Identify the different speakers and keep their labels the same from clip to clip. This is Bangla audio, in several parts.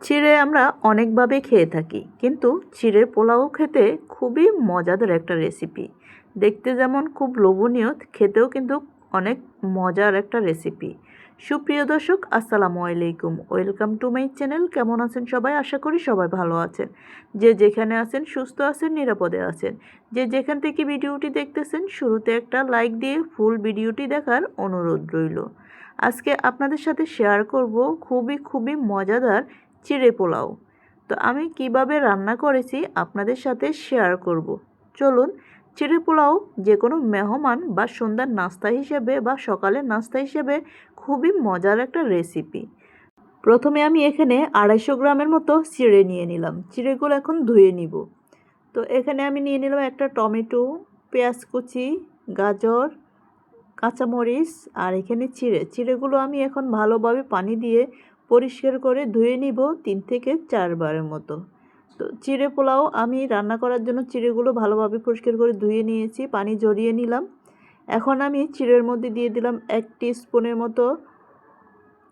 Speaker 1: চিড়ে আমরা অনেকভাবে খেয়ে থাকি, কিন্তু চিড়ের পোলাও খেতে খুবই মজাদার একটা রেসিপি। দেখতে যেমন খুব লোভনীয়, খেতেও কিন্তু অনেক মজার একটা রেসিপি। সুপ্রিয় দর্শক, আসসালামু আলাইকুম, ওয়েলকাম টু মাই চ্যানেল। কেমন আছেন সবাই? আশা করি সবাই ভালো আছেন। যে যেখানে আছেন সুস্থ আছেন, নিরাপদে আছেন। যে যেখান থেকে ভিডিওটি দেখতেছেন, শুরুতে একটা লাইক দিয়ে ফুল ভিডিওটি দেখার অনুরোধ রইল। আজকে আপনাদের সাথে শেয়ার করব খুবই মজাদার চিড়ে পোলাও। তো আমি কিভাবে রান্না করেছি আপনাদের সাথে শেয়ার করব। চলুন, চিড়ে পোলাও যে কোনো মেহমান বা সন্ধ্যার নাস্তা হিসেবে বা সকালের নাস্তা হিসেবে খুবই মজার একটা রেসিপি। প্রথমে আমি এখানে 250 গ্রামের মতো চিড়ে নিয়ে নিলাম। চিড়েগুলো এখন ধুয়ে নিব। তো এখানে আমি নিয়ে নিলাম একটা টমেটো, পেঁয়াজ কুচি, গাজর, কাঁচামরিচ আর এখানে চিড়েগুলো আমি এখন ভালোভাবে পানি দিয়ে পরিষ্কার করে ধুয়ে নিব 3 থেকে 4 বারের মতো। তো চিড়ে পোলাও আমি রান্না করার জন্য চিড়েগুলো ভালোভাবে পরিষ্কার করে ধুয়ে নিয়েছি, পানি ঝরিয়ে নিলাম। এখন আমি চিড়ের মধ্যে দিয়ে দিলাম 1 টিস্পুনের মতো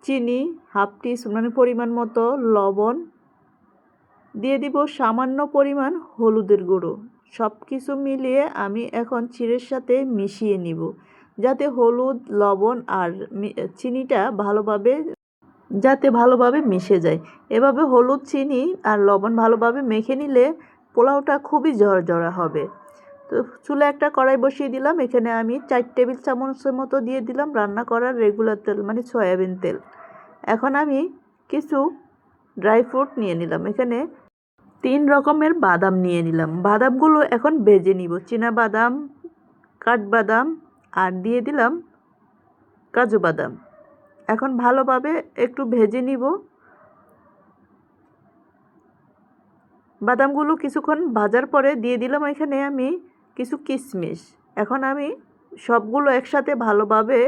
Speaker 1: চিনি, হাফ টিস্পুন মানে পরিমাণ মতো লবণ, দিয়ে দিব সামান্য পরিমাণ হলুদের গুঁড়ো। সব কিছু মিলিয়ে আমি এখন চিড়ের সাথে মিশিয়ে নিব, যাতে হলুদ, লবণ আর চিনিটা ভালোভাবে মিশে যায়। এভাবে হলুদ, চিনি আর লবণ ভালোভাবে মেখে নিলে পোলাওটা খুবই ঝরঝরা হবে। তো চুলে একটা কড়াই বসিয়ে দিলাম। এখানে আমি 4 টেবিল চামচের মতো দিয়ে দিলাম রান্না করার রেগুলার তেল, মানে সয়াবিন তেল। এখন আমি কিছু ড্রাই ফ্রুট নিয়ে নিলাম। এখানে 3 রকমের বাদাম নিয়ে নিলাম। বাদামগুলো এখন ভেজে নিব। চীনা বাদাম, কাঠবাদাম আর দিয়ে দিলাম কাজু বাদাম। এখন ভালোভাবে একটু ভেজে নিব। বাদামগুলো কিছুক্ষণ ভাজার পরে দিয়ে দিলাম এখানে আমি কিছু কিশমিশ। এখন আমি সবগুলো একসাথে ভালোভাবে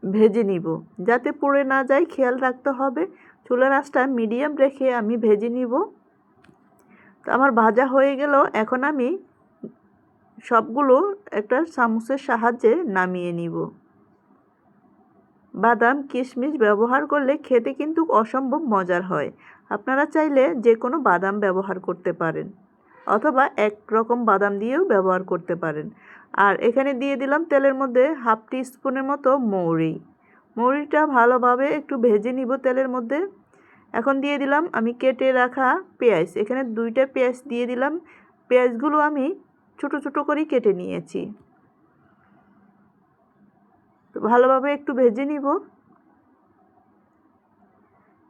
Speaker 1: ভেজে নিব, যাতে পুড়ে না যায় খেয়াল রাখতে হবে। চুলার আঁচটা মিডিয়াম রেখে আমি ভেজে নিব। তো আমার ভাজা হয়ে গেল। এখন আমি সবগুলো একটা চামচের সাহায্যে নামিয়ে নিব। বাদাম, কিশমিশ ব্যবহার করলে খেতে কিন্তু অসম্ভব মজার হয়। আপনারা চাইলে যে কোনো বাদাম ব্যবহার করতে পারেন, অথবা এক রকম বাদাম দিয়েও ব্যবহার করতে পারেন। আর এখানে দিয়ে দিলাম তেলের মধ্যে হাফ টিস্পুনের মতো মৌরিটা ভালোভাবে একটু ভেজে নিব তেলের মধ্যে। এখন দিয়ে দিলাম আমি কেটে রাখা পেঁয়াজ। এখানে 2টা পেঁয়াজ দিয়ে দিলাম। পেঁয়াজগুলো আমি ছোট ছোট করে কেটে নিয়েছি। তো ভালোভাবে একটু ভেজে নিব।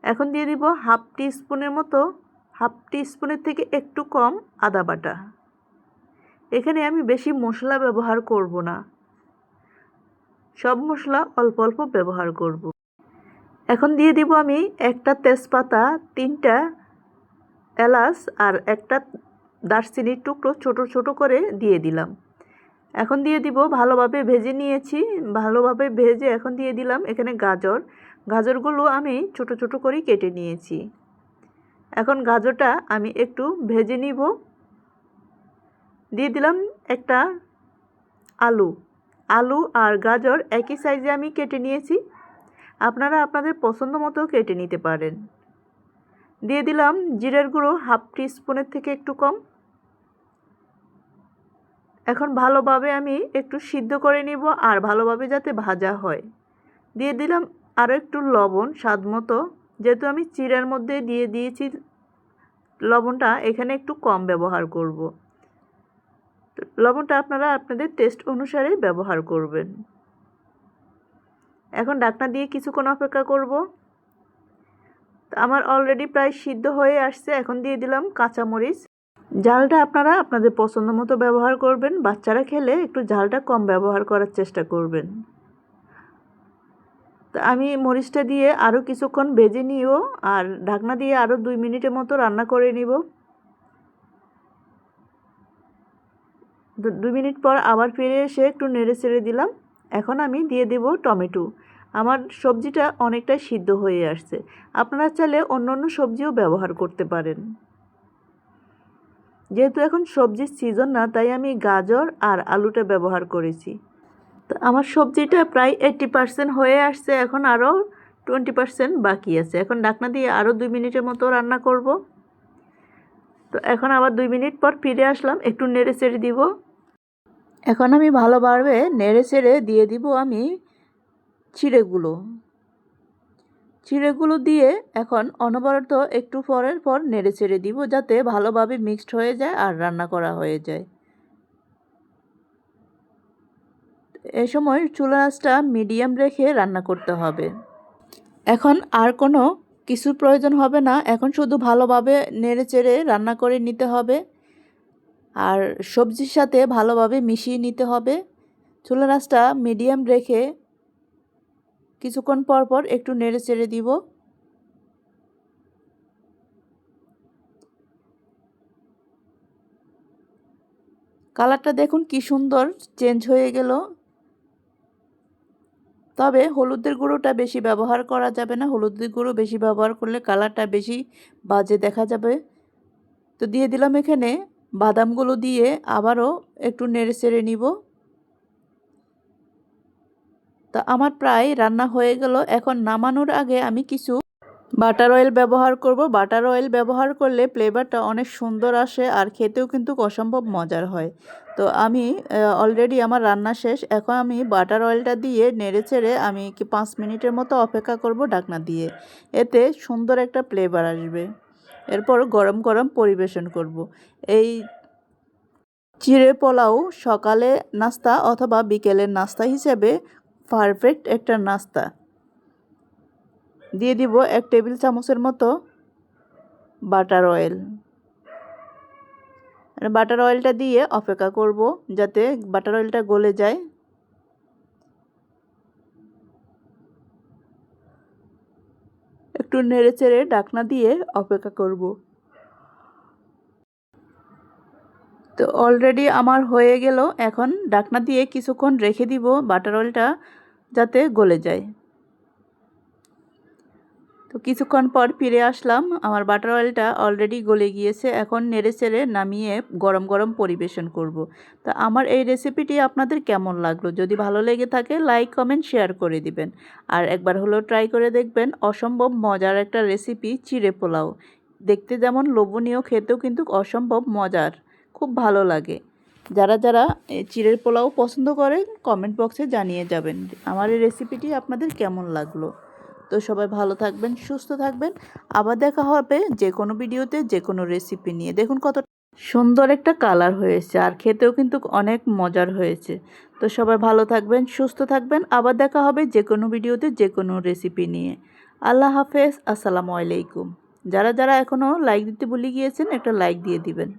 Speaker 1: এখন দিয়ে দিব হাফ টিস্পুনের থেকে একটু কম আদা বাটা। এখানে আমি বেশি মশলা ব্যবহার করব না, সব মশলা অল্প অল্প ব্যবহার করব। এখন দিয়ে দিব আমি একটা তেজপাতা, 3টা এলাচ আর একটা দারচিনির টুকরো ছোট ছোট করে দিয়ে দিলাম। এখন দিয়ে দিব, ভালোভাবে ভেজে নিয়েছি। ভালোভাবে ভেজে এখন দিয়ে দিলাম এখানে গাজরগুলো আমি ছোট ছোট করে কেটে নিয়েছি। এখন গাজরটা আমি একটু ভেজে নিব। দিয়ে দিলাম একটা আলু আর গাজর একই সাইজে আমি কেটে নিয়েছি। আপনারা আপনাদের পছন্দ মতো কেটে নিতে পারেন। দিয়ে দিলাম জিরার গুঁড়ো হাফ টিস্পুনের থেকে একটু কম। এখন ভালোভাবে আমি একটু সিদ্ধ করে নিব, আর ভালোভাবে যাতে ভাজা হয়। দিয়ে দিলাম আরও একটু লবণ স্বাদ মতো। যেহেতু আমি চিড়ের মধ্যে দিয়ে দিয়েছি লবণটা, এখানে একটু কম ব্যবহার করব। লবণটা আপনারা আপনাদের টেস্ট অনুসারে ব্যবহার করবেন। এখন ঢাকনা দিয়ে কিছুক্ষণ অপেক্ষা করব। আমার অলরেডি প্রায় সিদ্ধ হয়ে আসছে। এখন দিয়ে দিলাম কাঁচামরিচ। ঝালটা আপনারা আপনাদের পছন্দ মতো ব্যবহার করবেন। বাচ্চারা খেলে একটু ঝালটা কম ব্যবহার করার চেষ্টা করবেন। তো আমি মরিচটা দিয়ে আরও কিছুক্ষণ ভেজে নিব, আর ঢাকনা দিয়ে আরও 2 মিনিটের মতো রান্না করে নিব। 2 মিনিট পর আবার ফিরে এসে একটু নেড়ে চেড়ে দিলাম। এখন আমি দিয়ে দেব টমেটো। আমার সবজিটা অনেকটাই সিদ্ধ হয়ে আসছে। আপনারা চাইলে অন্য সবজিও ব্যবহার করতে পারেন। যেহেতু এখন সবজির সিজন না, তাই আমি গাজর আর আলুটা ব্যবহার করেছি। তো আমার সবজিটা প্রায় 80% হয়ে আসছে। এখন আরও 20% বাকি আছে। এখন ঢাকনা দিয়ে আরও 2 মিনিটের মতো রান্না করব। তো এখন আবার 2 মিনিট পর ফিরে আসলাম, একটু নেড়ে চেড়ে দিব। এখন আমি ভালোভাবে নেড়ে চেড়ে দিয়ে দিব আমি চিড়েগুলো দিয়ে এখন অনবরত একটু পরের পর নেড়ে চেড়ে দিব, যাতে ভালোভাবে মিক্সড হয়ে যায় আর রান্না করা হয়ে যায়। এই সময় চুলা আঁচটা মিডিয়াম রেখে রান্না করতে হবে। এখন আর কোনো কিছুর প্রয়োজন হবে না, এখন শুধু ভালোভাবে নেড়ে চেড়ে রান্না করে নিতে হবে আর সবজির সাথে ভালোভাবে মিশিয়ে নিতে হবে। চুলার আঁচটা মিডিয়াম রেখে কিছুক্ষণ পর পর একটু নেড়ে চেড়ে দিব। কালারটা দেখুন কি সুন্দর চেঞ্জ হয়ে গেল। তবে হলুদের গুঁড়োটা বেশি ব্যবহার করা যাবে না, হলুদের গুঁড়ো বেশি ব্যবহার করলে কালারটা বেশি বাজে দেখা যাবে। তো দিয়ে দিলাম এখানে বাদামগুলো, দিয়ে আবারও একটু নেড়ে চেড়ে নিব। তো আমার প্রায় রান্না হয়ে গেল। এখন নামানোর আগে আমি কিছু বাটার অয়েল ব্যবহার করব। বাটার অয়েল ব্যবহার করলে ফ্লেভারটা অনেক সুন্দর আসে আর খেতেও কিন্তু অসম্ভব মজার হয়। তো আমি অলরেডি আমার রান্না শেষ। এখন আমি বাটার অয়েলটা দিয়ে নেড়ে চেড়ে আমি 5 মিনিটের মতো অপেক্ষা করব ঢাকনা দিয়ে। এতে সুন্দর একটা ফ্লেভার আসবে। এরপর গরম গরম পরিবেশন করব। এই চিড়ে পোলাও সকালে নাস্তা অথবা বিকেলের নাস্তা হিসেবে পারফেক্ট একটা নাস্তা। দিয়ে দিব 1 টেবিল চামচের মতো বাটার অয়েল। বাটার অয়েলটা দিয়ে অপেক্ষা করব যাতে বাটার অয়েলটা গলে যায়। একটু নেড়ে চেড়ে ঢাকনা দিয়ে অপেক্ষা করব। তো অলরেডি আমার হয়ে গেল। এখন ঢাকনা দিয়ে কিছুক্ষণ রেখে দিব বাটার অয়েলটা যাতে গলে যায়। তো কিছুক্ষণ পর ফিরে আসলাম, আমার বাটার অয়েলটা অলরেডি গলে গিয়েছে। এখন নেড়ে চেড়ে নামিয়ে গরম গরম পরিবেশন করব। তো আমার এই রেসিপিটি আপনাদের কেমন লাগলো? যদি ভালো লেগে থাকে লাইক কমেন্ট শেয়ার করে দিবেন। আর একবার হলেও ট্রাই করে দেখবেন, অসম্ভব মজার একটা রেসিপি চিড়ে পোলাও। দেখতে যেমন লোভনীয়, খেতেও কিন্তু অসম্ভব মজার, খুব ভালো লাগে। যারা যারা চিড়ের পোলাও পছন্দ করেন কমেন্ট বক্সে জানিয়ে যাবেন আমার এই রেসিপিটি আপনাদের কেমন লাগলো। তো সবাই ভালো থাকবেন, সুস্থ থাকবেন। আবার দেখা হবে যে কোনো ভিডিওতে যে কোনো রেসিপি নিয়ে। দেখুন কত সুন্দর একটা কালার হয়েছে আর খেতেও কিন্তু অনেক মজার হয়েছে। তো সবাই ভালো থাকবেন, সুস্থ থাকবেন। আবার দেখা হবে যে কোনো ভিডিওতে যে কোনো রেসিপি নিয়ে। আল্লাহ হাফেজ, আসসালামু আলাইকুম। যারা যারা এখনও লাইক দিতে ভুলে গিয়েছেন একটা লাইক দিয়ে দিবেন।